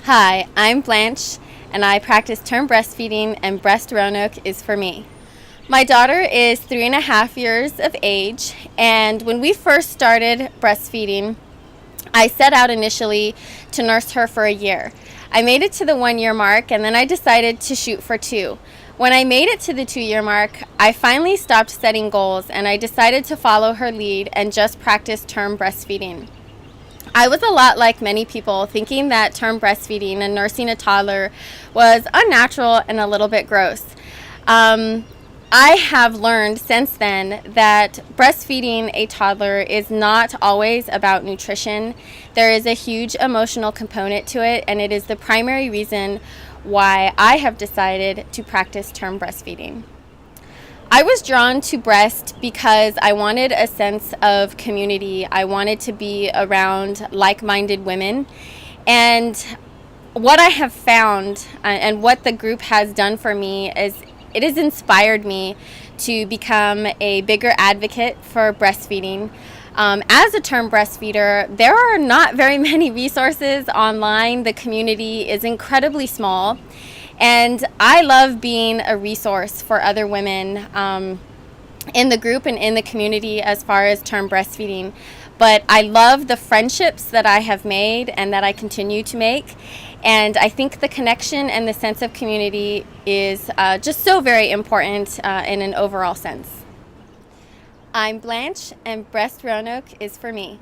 Hi, I'm Blanche, and I practice term breastfeeding, and breast Roanoke is for me. My daughter is 3.5 years of age, and when we first started breastfeeding, I set out initially to nurse her for a year. I made it to the 1 year mark, and then I decided to shoot for 2. When I made it to the 2 year mark, I finally stopped setting goals and I decided to follow her lead and just practice term breastfeeding. I was a lot like many people, thinking that term breastfeeding and nursing a toddler was unnatural and a little bit gross. Um, I have learned since then that breastfeeding a toddler is not always about nutrition. There is a huge emotional component to it, and it is the primary reason why I have decided to practice term breastfeeding. I was drawn to breast because I wanted a sense of community. I wanted to be around like-minded women. And what I have found and what the group has done for me is it has inspired me to become a bigger advocate for breastfeeding. As a term breastfeeder, there are not very many resources online. The community is incredibly small. And I love being a resource for other women in the group and in the community as far as term breastfeeding. But I love the friendships that I have made and that I continue to make. And I think the connection and the sense of community is just so very important in an overall sense. I'm Blanche, and breast Roanoke is for me.